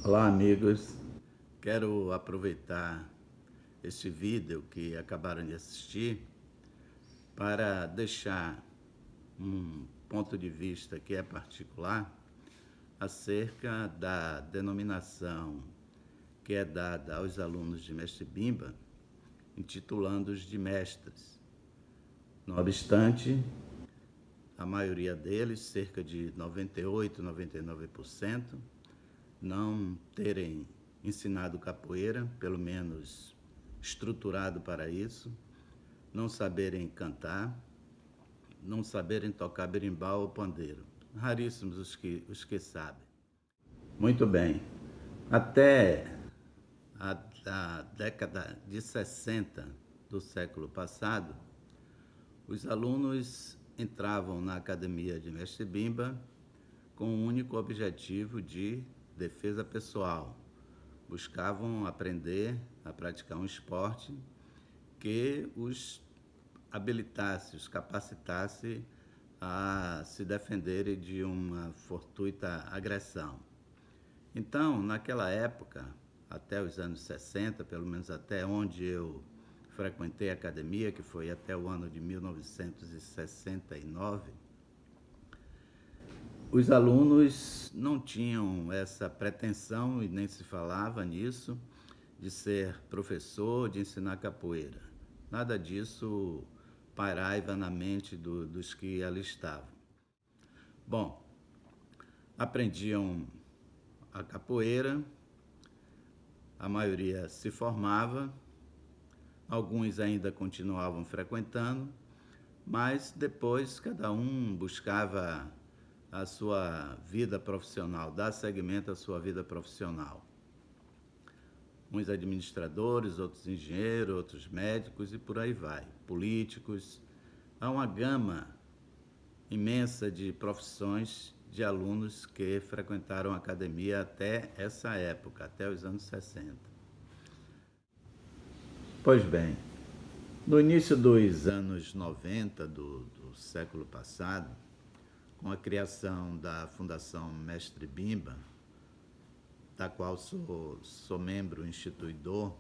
Olá, amigos. Quero aproveitar este vídeo que acabaram de assistir para deixar um ponto de vista que é particular acerca da denominação que é dada aos alunos de Mestre Bimba, intitulando-os de mestres. Não obstante, a maioria deles, cerca de 98, 99%, não terem ensinado capoeira, pelo menos estruturado para isso, não saberem cantar, não saberem tocar berimbau ou pandeiro. Raríssimos os que sabem. Muito bem. Até a década de 60 do século passado, os alunos entravam na academia de Mestre Bimba com o único objetivo de defesa pessoal. Buscavam aprender a praticar um esporte que os habilitasse, os capacitasse a se defenderem de uma fortuita agressão. Então, naquela época, até os anos 60, pelo menos até onde eu frequentei a academia, que foi até o ano de 1969, os alunos não tinham essa pretensão, e nem se falava nisso, de ser professor, de ensinar capoeira. Nada disso pairava na mente dos que ali estavam. Bom, aprendiam a capoeira, a maioria se formava, alguns ainda continuavam frequentando, mas depois cada um buscava a sua vida profissional, dar seguimento à sua vida profissional. Uns administradores, outros engenheiros, outros médicos e por aí vai. Políticos. Há uma gama imensa de profissões de alunos que frequentaram a academia até essa época, até os anos 60. Pois bem, no início dos anos 90 do século passado, com a criação da Fundação Mestre Bimba, da qual sou membro instituidor,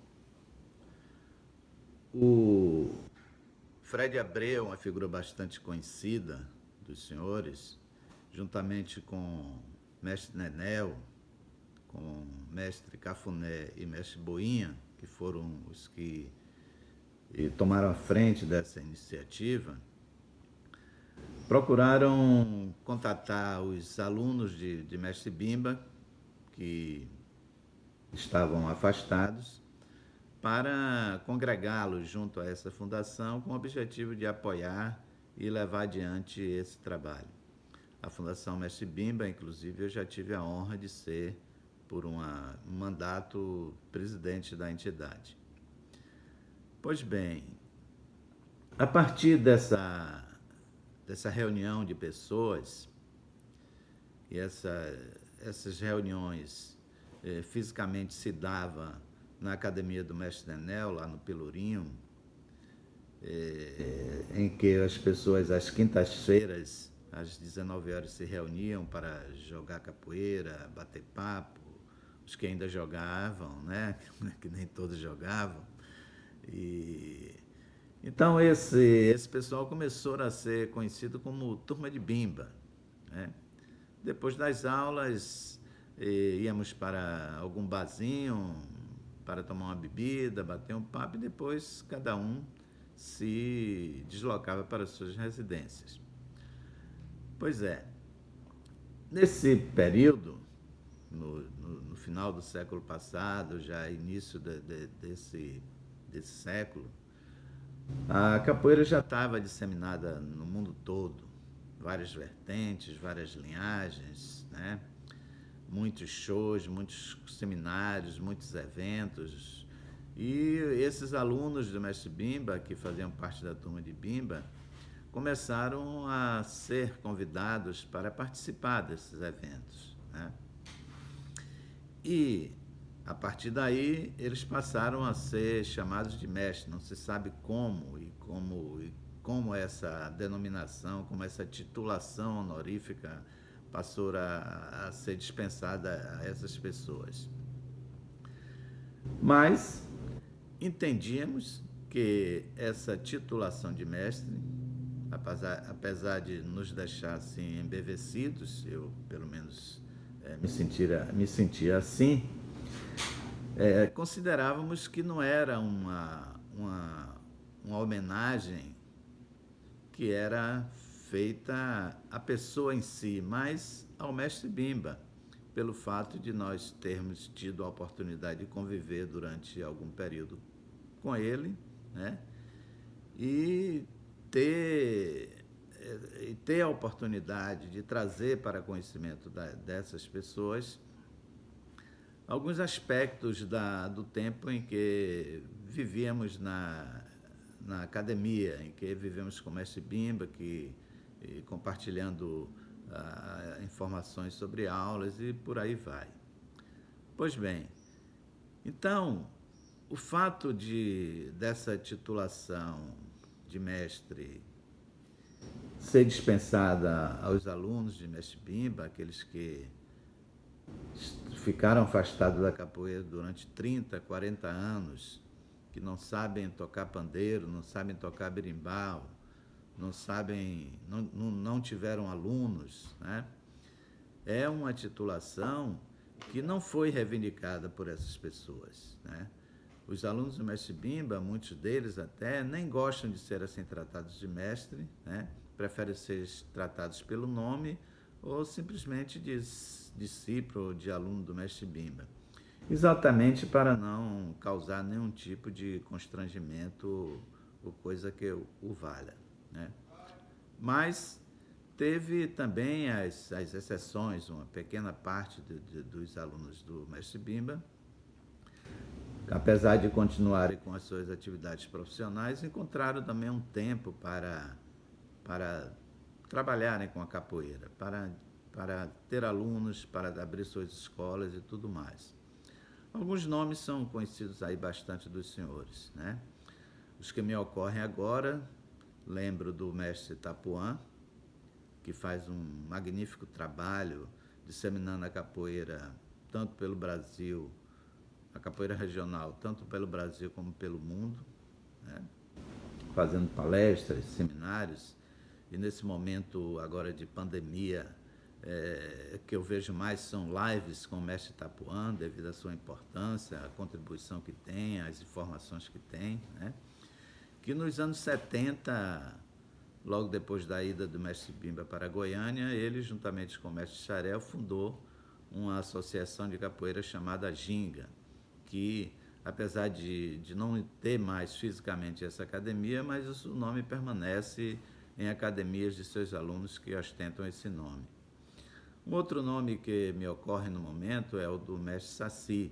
o Fred Abreu, uma figura bastante conhecida dos senhores, juntamente com Mestre Nenel, com Mestre Cafuné e Mestre Boinha, que foram os que tomaram a frente dessa iniciativa, procuraram contatar os alunos de Mestre Bimba, que estavam afastados, para congregá-los junto a essa fundação com o objetivo de apoiar e levar adiante esse trabalho. A Fundação Mestre Bimba, inclusive, eu já tive a honra de ser, por um mandato, presidente da entidade. Pois bem, a partir dessa reunião de pessoas, e essas reuniões fisicamente se davam na academia do Mestre Nenel, lá no Pelourinho, em que as pessoas, às quintas-feiras, às 19 horas, se reuniam para jogar capoeira, bater papo, os que ainda jogavam, né? Que nem todos jogavam. Então esse pessoal começou a ser conhecido como Turma de Bimba, né? Depois das aulas, íamos para algum barzinho para tomar uma bebida, bater um papo, e depois cada um se deslocava para suas residências. Pois é, nesse período, no final do século passado, já início desse século, a capoeira já estava disseminada no mundo todo, várias vertentes, várias linhagens, né? Muitos shows, muitos seminários, muitos eventos. E esses alunos do Mestre Bimba, que faziam parte da turma de Bimba, começaram a ser convidados para participar desses eventos, né? E, a partir daí, eles passaram a ser chamados de mestre. Não se sabe como essa denominação, como essa titulação honorífica passou a ser dispensada a essas pessoas. Mas entendíamos que essa titulação de mestre, apesar de nos deixar assim embevecidos, eu pelo menos me sentia assim, considerávamos que não era uma homenagem que era feita à pessoa em si, mas ao mestre Bimba, pelo fato de nós termos tido a oportunidade de conviver durante algum período com ele, né? E ter a oportunidade de trazer para conhecimento dessas pessoas alguns aspectos do tempo em que vivíamos na academia, em que vivemos com o mestre Bimba, compartilhando informações sobre aulas e por aí vai. Pois bem, então, o fato dessa titulação de mestre ser dispensada aos alunos de mestre Bimba, aqueles que ficaram afastados da capoeira durante 30, 40 anos, que não sabem tocar pandeiro, não sabem tocar berimbau, não tiveram alunos, né? É uma titulação que não foi reivindicada por essas pessoas, né? Os alunos do mestre Bimba, muitos deles até, nem gostam de ser assim tratados de mestre, né? Preferem ser tratados pelo nome ou simplesmente de discípulo ou de aluno do mestre Bimba, exatamente para não causar nenhum tipo de constrangimento ou coisa que o valha, né? Mas teve também as exceções, uma pequena parte dos alunos do mestre Bimba, apesar de continuarem com as suas atividades profissionais, encontraram também um tempo para trabalharem com a capoeira, para ter alunos, para abrir suas escolas e tudo mais. Alguns nomes são conhecidos aí bastante dos senhores, né? Os que me ocorrem agora, lembro do mestre Tapuã, que faz um magnífico trabalho disseminando a capoeira tanto pelo Brasil, a capoeira regional, tanto pelo Brasil como pelo mundo, né? Fazendo palestras, seminários, e nesse momento agora de pandemia, que eu vejo mais são lives com o mestre Tapuã, devido à sua importância, a contribuição que tem, as informações que tem, né? Que nos anos 70, logo depois da ida do mestre Bimba para Goiânia, ele, juntamente com o mestre Xarel, fundou uma associação de capoeira chamada Ginga, que, apesar de não ter mais fisicamente essa academia, mas o nome permanece em academias de seus alunos que ostentam esse nome. Um outro nome que me ocorre no momento é o do mestre Saci,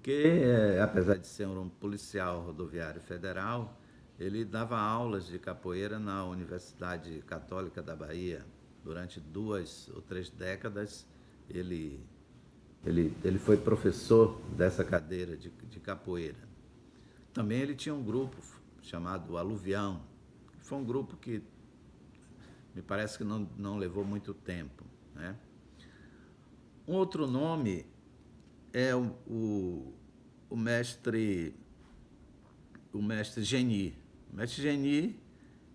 que, apesar de ser um policial rodoviário federal, ele dava aulas de capoeira na Universidade Católica da Bahia. Durante 2 ou 3 décadas, ele foi professor dessa cadeira de capoeira. Também ele tinha um grupo chamado Aluvião, que foi um grupo que me parece que não levou muito tempo, né? Um outro nome é o mestre Geni. O mestre Geni,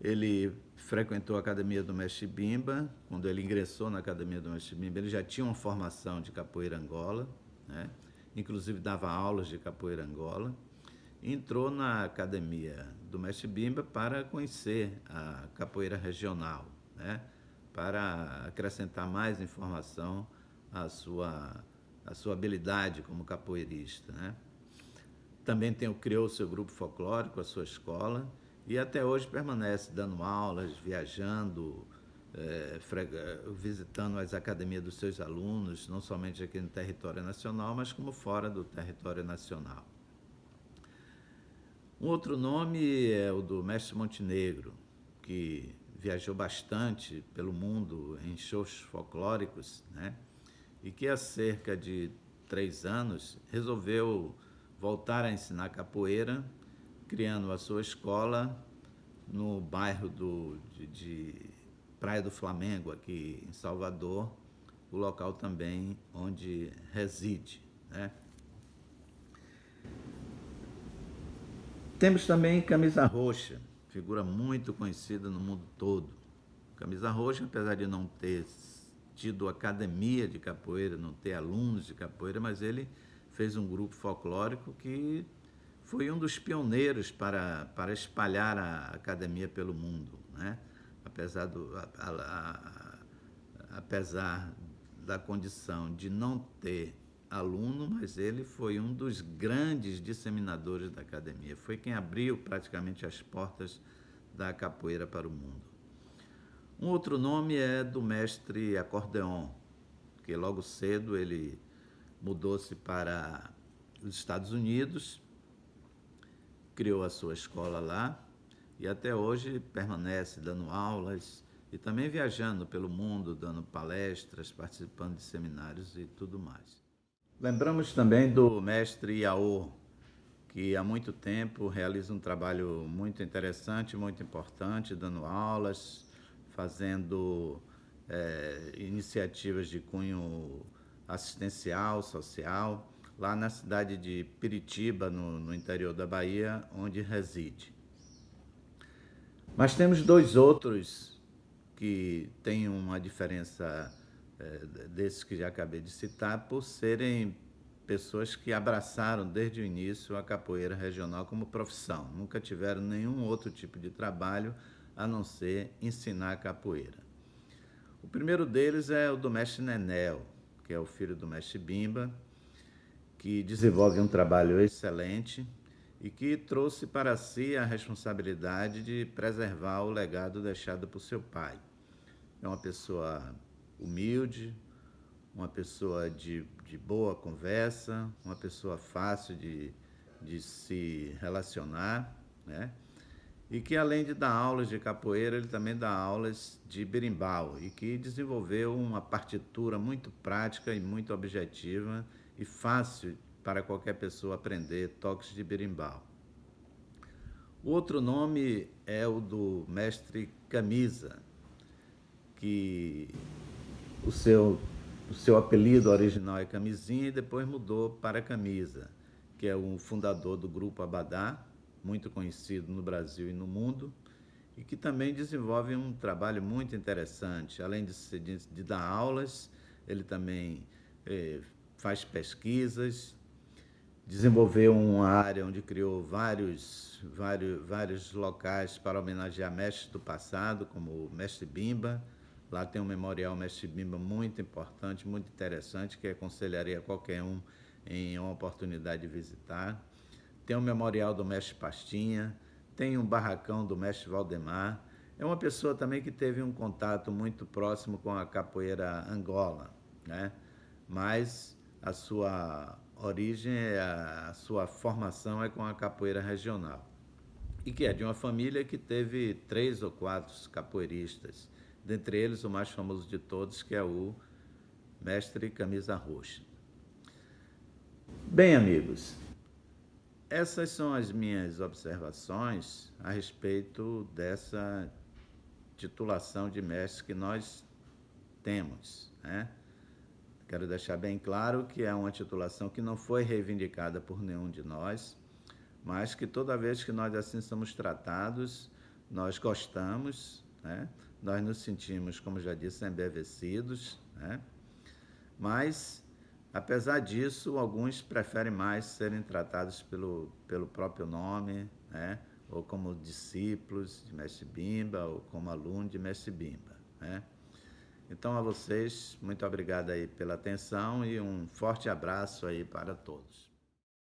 ele frequentou a academia do mestre Bimba. Quando ele ingressou na academia do mestre Bimba, ele já tinha uma formação de capoeira Angola, né? Inclusive dava aulas de capoeira Angola. Entrou na academia do mestre Bimba para conhecer a capoeira regional, né? Para acrescentar mais informação à sua habilidade como capoeirista, né? Também criou seu grupo folclórico, a sua escola, e até hoje permanece dando aulas, viajando, visitando as academias dos seus alunos, não somente aqui no território nacional, mas como fora do território nacional. Um outro nome é o do mestre Montenegro, que viajou bastante pelo mundo em shows folclóricos, né? E que há cerca de 3 anos resolveu voltar a ensinar capoeira, criando a sua escola no bairro Praia do Flamengo, aqui em Salvador, o local também onde reside, né? Temos também Camisa Roxa, figura muito conhecida no mundo todo. Camisa Roxa, apesar de não ter tido academia de capoeira, não ter alunos de capoeira, mas ele fez um grupo folclórico que foi um dos pioneiros para espalhar a academia pelo mundo, né? Apesar da condição de não ter aluno, mas ele foi um dos grandes disseminadores da academia. Foi quem abriu praticamente as portas da capoeira para o mundo. Um outro nome é do mestre Acordeon, que logo cedo ele mudou-se para os Estados Unidos, criou a sua escola lá e até hoje permanece dando aulas e também viajando pelo mundo, dando palestras, participando de seminários e tudo mais. Lembramos também do mestre Iaô, que há muito tempo realiza um trabalho muito interessante, muito importante, dando aulas, fazendo iniciativas de cunho assistencial, social, lá na cidade de Piritiba, no interior da Bahia, onde reside. Mas temos dois outros que têm uma diferença desses que já acabei de citar, por serem pessoas que abraçaram desde o início a capoeira regional como profissão. Nunca tiveram nenhum outro tipo de trabalho a não ser ensinar capoeira. O primeiro deles é o do mestre Nenel, que é o filho do mestre Bimba, que desenvolve um trabalho excelente e que trouxe para si a responsabilidade de preservar o legado deixado por seu pai. É uma pessoa humilde, uma pessoa de boa conversa, uma pessoa fácil de se relacionar, né? E que além de dar aulas de capoeira, ele também dá aulas de berimbau e que desenvolveu uma partitura muito prática e muito objetiva e fácil para qualquer pessoa aprender toques de berimbau. O outro nome é o do mestre Camisa, que o seu apelido original é Camisinha e depois mudou para Camisa, que é o fundador do Grupo Abadá, muito conhecido no Brasil e no mundo, e que também desenvolve um trabalho muito interessante. Além de dar aulas, ele também faz pesquisas, desenvolveu uma área onde criou vários locais para homenagear mestres do passado, como o mestre Bimba. Lá tem um memorial mestre Bimba muito importante, muito interessante, que aconselharia qualquer um em uma oportunidade de visitar. Tem um memorial do mestre Pastinha, tem um barracão do mestre Valdemar. É uma pessoa também que teve um contato muito próximo com a capoeira Angola, né? Mas a sua origem, a sua formação é com a capoeira regional. E que é de uma família que teve 3 ou 4 capoeiristas, dentre eles o mais famoso de todos, que é o mestre Camisa Roxa. Bem, amigos, essas são as minhas observações a respeito dessa titulação de mestre que nós temos, né? Quero deixar bem claro que é uma titulação que não foi reivindicada por nenhum de nós, mas que toda vez que nós assim somos tratados, nós gostamos, né? Nós nos sentimos, como já disse, embevecidos, né? Mas, apesar disso, alguns preferem mais serem tratados pelo próprio nome, né? Ou como discípulos de mestre Bimba, ou como aluno de mestre Bimba, né? Então, a vocês, muito obrigado aí pela atenção e um forte abraço aí para todos.